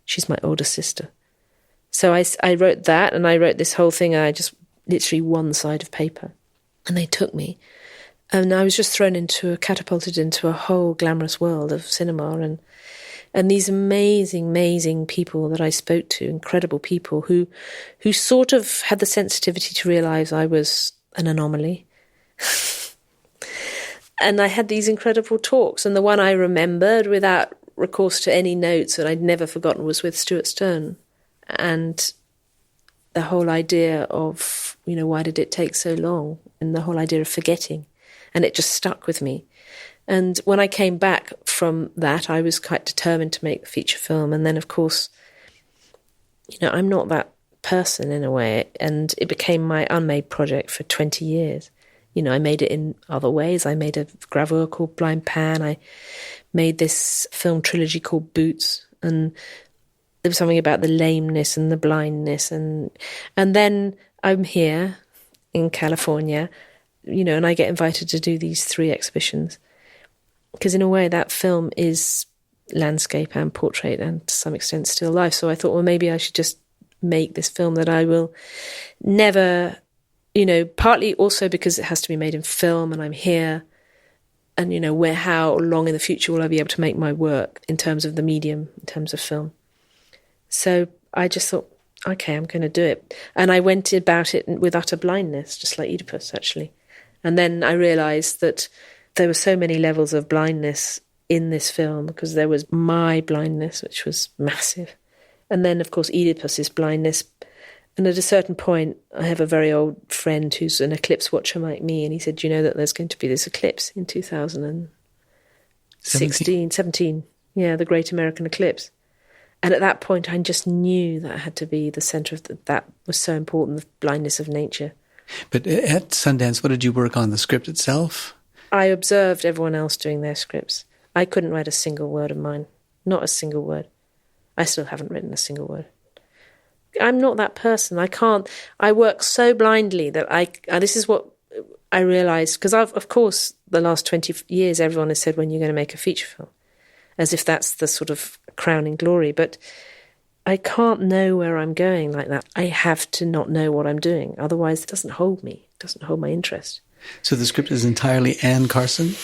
She's my older sister. So I wrote that, and I wrote this whole thing. I just literally one side of paper. And they took me. And I was just catapulted into a whole glamorous world of cinema and these amazing, amazing people that I spoke to, incredible people who sort of had the sensitivity to realise I was an anomaly. And I had these incredible talks, and the one I remembered without recourse to any notes that I'd never forgotten was with Stuart Stern. And the whole idea of, why did it take so long? And the whole idea of forgetting. And it just stuck with me. And when I came back from that, I was quite determined to make the feature film. And then, of course, I'm not that person in a way. And it became my unmade project for 20 years. I made it in other ways. I made a gravure called Blind Pan. I made this film trilogy called Boots. And there was something about the lameness and the blindness. And then I'm here in California, and I get invited to do these 3 exhibitions. Because in a way, that film is landscape and portrait and to some extent still life. So I thought, well, maybe I should just make this film that I will never, partly also because it has to be made in film and I'm here. And, how long in the future will I be able to make my work in terms of the medium, in terms of film. So I just thought, okay, I'm going to do it. And I went about it with utter blindness, just like Oedipus, actually. And then I realised that there were so many levels of blindness in this film, because there was my blindness, which was massive. And then, of course, Oedipus's blindness. And at a certain point, I have a very old friend who's an eclipse watcher like me, and he said, do you know that there's going to be this eclipse in 2017? Yeah, the Great American Eclipse. And at that point, I just knew that I had to be the centre of that was so important, the blindness of nature. But at Sundance, what did you work on, the script itself? I observed everyone else doing their scripts. I couldn't write a single word of mine. Not a single word. I still haven't written a single word. I'm not that person. I work so blindly that this is what I realised, because of course, the last 20 years, everyone has said, when you're going to make a feature film, as if that's the sort of crowning glory. But I can't know where I'm going like that. I have to not know what I'm doing. Otherwise, it doesn't hold me. It doesn't hold my interest. So the script is entirely Anne Carson?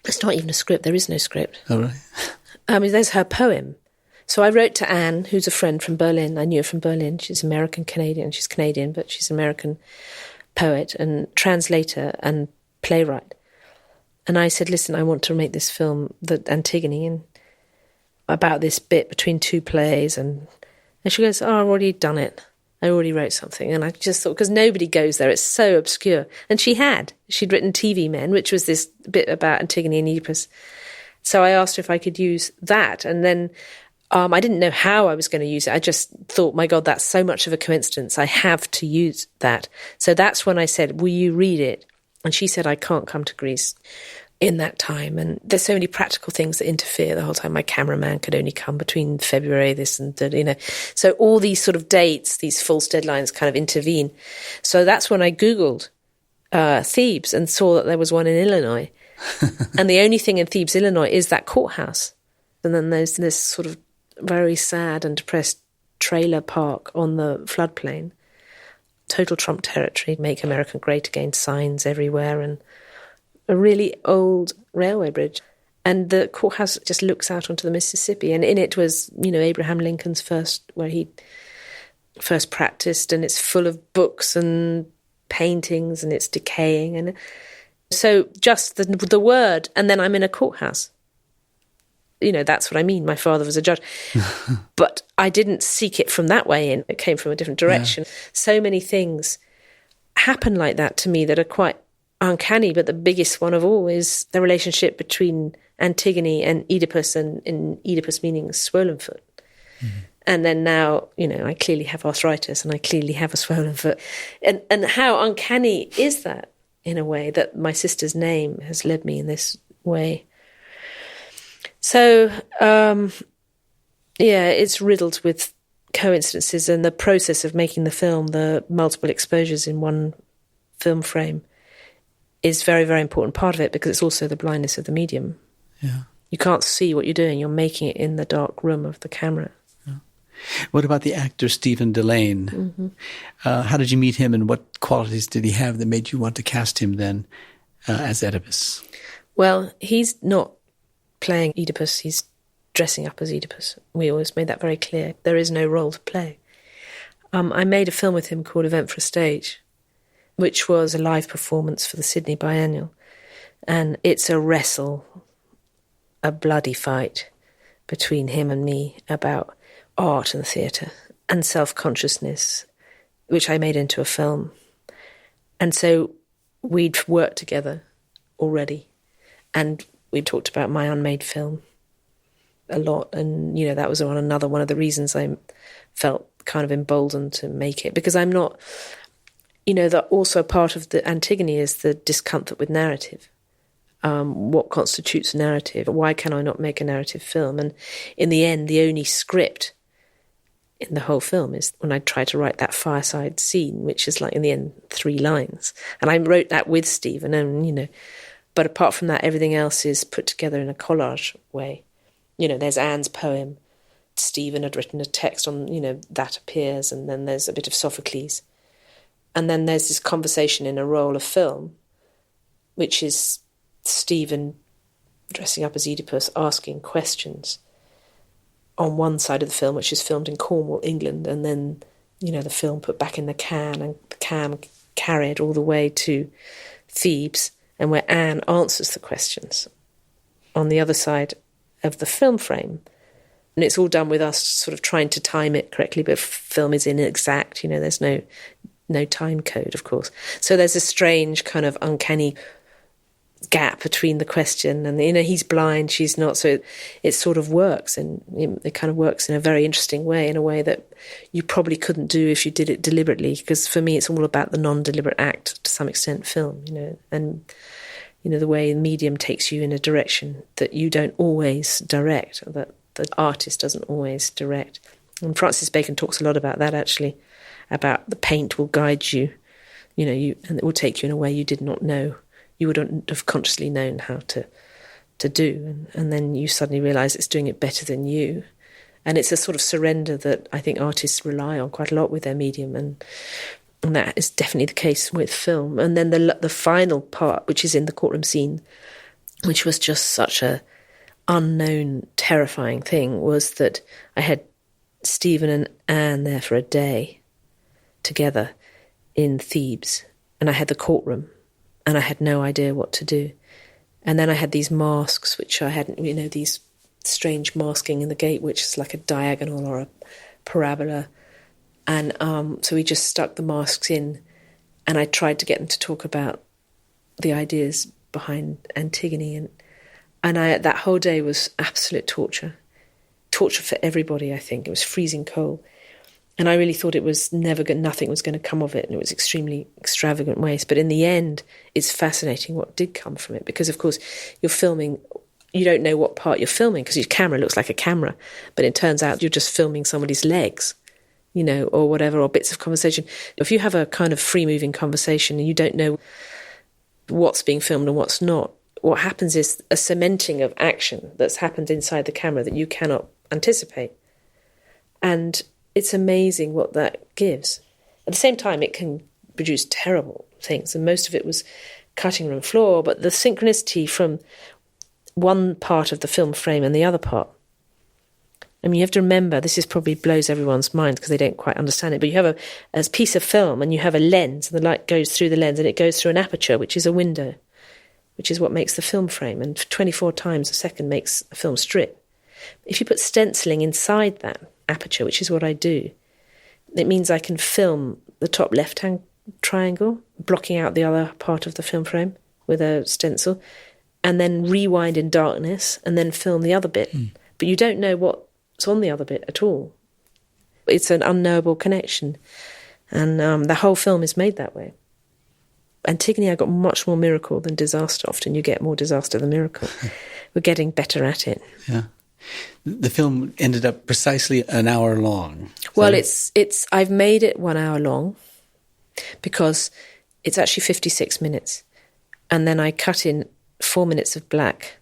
It's not even a script. There is no script. Oh, right. There's her poem. So I wrote to Anne, who's a friend from Berlin. I knew her from Berlin. She's American-Canadian. She's Canadian, but she's an American poet and translator and playwright. And I said, listen, I want to make this film, the Antigone, and about this bit between 2 plays. And she goes, oh, I've already done it. I already wrote something. And I just thought, because nobody goes there, it's so obscure. And she'd written TV Men, which was this bit about Antigone and Oedipus. So I asked her if I could use that. And then I didn't know how I was going to use it. I just thought, my God, that's so much of a coincidence. I have to use that. So that's when I said, will you read it? And she said, I can't come to Greece in that time. And there's so many practical things that interfere the whole time. My cameraman could only come between February, this and that, So all these sort of dates, these false deadlines kind of intervene. So that's when I Googled Thebes and saw that there was one in Illinois. And the only thing in Thebes, Illinois, is that courthouse. And then there's this sort of very sad and depressed trailer park on the floodplain. Total Trump territory, Make America Great Again signs everywhere, and a really old railway bridge. And the courthouse just looks out onto the Mississippi. And in it was, Abraham Lincoln's where he first practiced, and it's full of books and paintings, and it's decaying. And so just the word, and then I'm in a courthouse. That's what I mean. My father was a judge. But I didn't seek it from that way in. It came from a different direction. Yeah. So many things happen like that to me that are quite uncanny, but the biggest one of all is the relationship between Antigone and Oedipus, and in Oedipus meaning swollen foot. Mm-hmm. And then now, I clearly have arthritis and I clearly have a swollen foot. And how uncanny is that, in a way, that my sister's name has led me in this way. So, it's riddled with coincidences, and the process of making the film, the multiple exposures in one film frame, is very, very important part of it, because it's also the blindness of the medium. Yeah. You can't see what you're doing. You're making it in the dark room of the camera. Yeah. What about the actor Stephen Delane? Mm-hmm. How did you meet him, and what qualities did he have that made you want to cast him then as Oedipus? Well, he's not playing Oedipus. He's dressing up as Oedipus. We always made that very clear. There is no role to play. I made a film with him called Event for a Stage, which was a live performance for the Sydney Biennial. And it's a wrestle, a bloody fight between him and me about art and theatre and self-consciousness, which I made into a film. And so we'd worked together already, and we talked about my unmade film a lot. And, that was another one of the reasons I felt kind of emboldened to make it, because I'm not, that also part of the Antigone is the discomfort with narrative. What constitutes narrative? Why can I not make a narrative film? And in the end, the only script in the whole film is when I try to write that fireside scene, which is like in the end 3 lines. And I wrote that with Stephen, and but apart from that, everything else is put together in a collage way. There's Anne's poem. Stephen had written a text on, that appears, and then there's a bit of Sophocles. And then there's this conversation in a roll of film, which is Stephen dressing up as Oedipus, asking questions on one side of the film, which is filmed in Cornwall, England, and then, the film put back in the can, and the can carried all the way to Thebes, and where Anne answers the questions on the other side of the film frame. And it's all done with us sort of trying to time it correctly, but film is inexact, there's no time code, of course. So there's a strange kind of uncanny gap between the question and, he's blind, she's not. So it sort of works, and it kind of works in a very interesting way, in a way that you probably couldn't do if you did it deliberately. Because for me, it's all about the non-deliberate act, to some extent, film, and, the way the medium takes you in a direction that you don't always direct, that the artist doesn't always direct. And Francis Bacon talks a lot about that, actually, about the paint will guide you, and it will take you in a way you did not know, you wouldn't have consciously known how to do. And then you suddenly realise it's doing it better than you. And it's a sort of surrender that I think artists rely on quite a lot with their medium, and that is definitely the case with film. And then the final part, which is in the courtroom scene, which was just such a unknown, terrifying thing, was that I had Stephen and Anne there for a day together in Thebes, and I had the courtroom, and I had no idea what to do. And then I had these masks, which I hadn't, these strange masking in the gate, which is like a diagonal or a parabola. And so we just stuck the masks in, and I tried to get them to talk about the ideas behind Antigone. And that whole day was absolute torture for everybody, I think. It was freezing cold. And I really thought it was nothing was going to come of it, and it was extremely extravagant waste. But in the end, it's fascinating what did come from it, because, of course, you're filming, you don't know what part you're filming, because your camera looks like a camera, but it turns out you're just filming somebody's legs, or whatever, or bits of conversation. If you have a kind of free-moving conversation and you don't know what's being filmed and what's not, what happens is a cementing of action that's happened inside the camera that you cannot anticipate. And it's amazing what that gives. At the same time, it can produce terrible things, and most of it was cutting room floor, but the synchronicity from one part of the film frame and the other part. I mean, you have to remember, this is probably blows everyone's mind because they don't quite understand it, but you have a piece of film and you have a lens, and the light goes through the lens and it goes through an aperture, which is a window, which is what makes the film frame, and 24 times a second makes a film strip. If you put stenciling inside that aperture, which is what I do, it means I can film the top left-hand triangle, blocking out the other part of the film frame with a stencil, and then rewind in darkness and then film the other bit. But you don't know what's on the other bit at all. It's an unknowable connection. And the whole film is made that way. Antigone, I got much more miracle than disaster. Often you get more disaster than miracle. We're getting better at it. Yeah. The film ended up precisely an hour long. Well, I've made it 1 hour long because it's actually 56 minutes. And then I cut in 4 minutes of black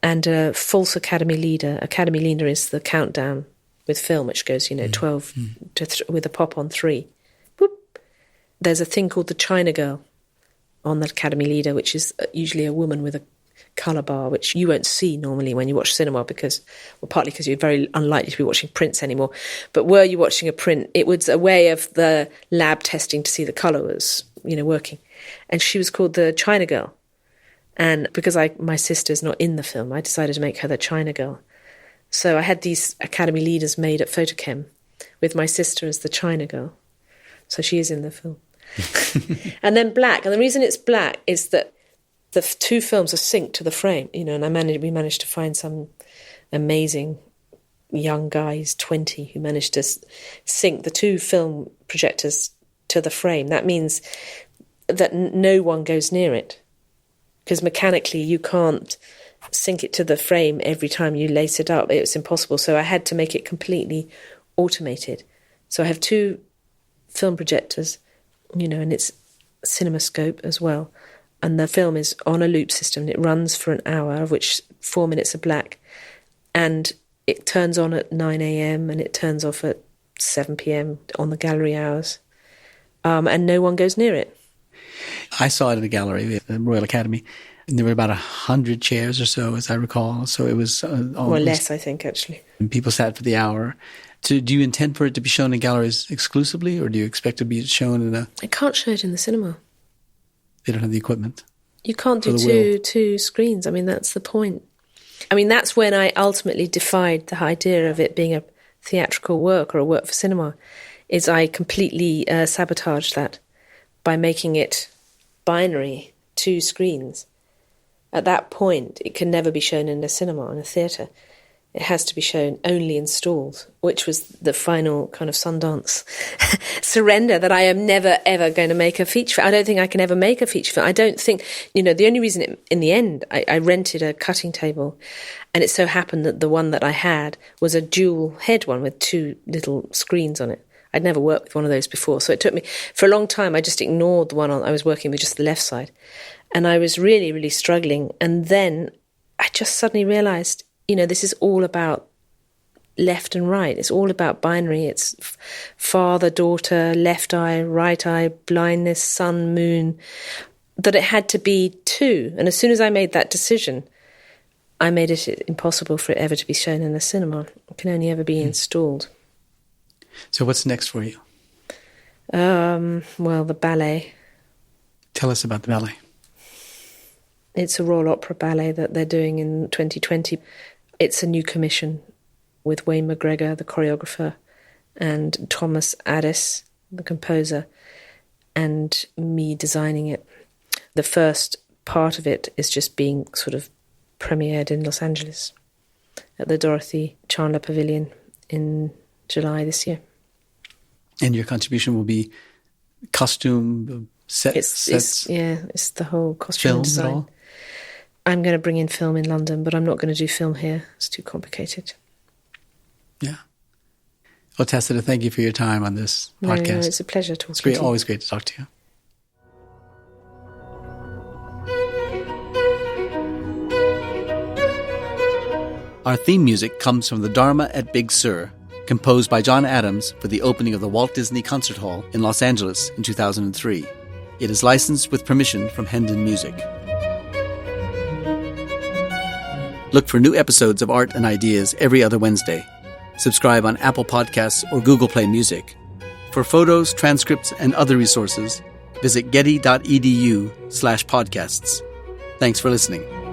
and a false Academy leader. Academy leader is the countdown with film, which goes, 12 with a pop on 3. Boop. There's a thing called the China Girl on the Academy leader, which is usually a woman with a colour bar, which you won't see normally when you watch cinema partly because you're very unlikely to be watching prints anymore. But were you watching a print, it was a way of the lab testing to see the colour was, working. And she was called the China Girl. And because my sister's not in the film, I decided to make her the China Girl. So I had these Academy leaders made at Photochem with my sister as the China Girl. So she is in the film. And then black. And the reason it's black is that the two films are synced to the frame, and we managed to find some amazing young guy, he's 20, who managed to sync the two film projectors to the frame. That means that no one goes near it, because mechanically you can't sync it to the frame every time you lace it up. It's impossible. So I had to make it completely automated. So I have two film projectors, and it's CinemaScope as well. And the film is on a loop system. It runs for an hour, of which 4 minutes are black. And it turns on at 9 a.m. and it turns off at 7 p.m. on the gallery hours. And no one goes near it. I saw it in the gallery at the Royal Academy. And there were about 100 chairs or so, as I recall. So it was... or less, I think, actually. And people sat for the hour. So do you intend for it to be shown in galleries exclusively, or do you expect it to be shown in a... I can't show it in the cinema. They don't have the equipment. You can't do two screens. I mean, that's the point. I mean, that's when I ultimately defied the idea of it being a theatrical work or a work for cinema, is I completely sabotaged that by making it binary, 2 screens. At that point, it can never be shown in a cinema, in a theatre. It has to be shown only in stalls, which was the final kind of Sundance surrender that I am never, ever going to make a feature film. I don't think I can ever make a feature film. I don't think, the only reason in the end, I rented a cutting table, and it so happened that the one that I had was a dual head one with 2 little screens on it. I'd never worked with one of those before. So it took me, for a long time, I just ignored the one I was working with, just the left side. And I was really, really struggling. And then I just suddenly realised, this is all about left and right. It's all about binary. It's father, daughter, left eye, right eye, blindness, sun, moon, that it had to be 2. And as soon as I made that decision, I made it impossible for it ever to be shown in the cinema. It can only ever be installed. So what's next for you? Well, the ballet. Tell us about the ballet. It's a Royal Opera ballet that they're doing in 2020. It's a new commission with Wayne McGregor, the choreographer, and Thomas Addis, the composer, and me designing it. The first part of it is just being sort of premiered in Los Angeles at the Dorothy Chandler Pavilion in July this year. And your contribution will be costume, sets? It's the whole costume film design. At all? I'm going to bring in film in London, but I'm not going to do film here. It's too complicated. Yeah. Well, Tacita, thank you for your time on this podcast. No, it's a pleasure talking to you. It's always great to talk to you. Our theme music comes from the Dharma at Big Sur, composed by John Adams for the opening of the Walt Disney Concert Hall in Los Angeles in 2003. It is licensed with permission from Hendon Music. Look for new episodes of Art and Ideas every other Wednesday. Subscribe on Apple Podcasts or Google Play Music. For photos, transcripts, and other resources, visit getty.edu/podcasts. Thanks for listening.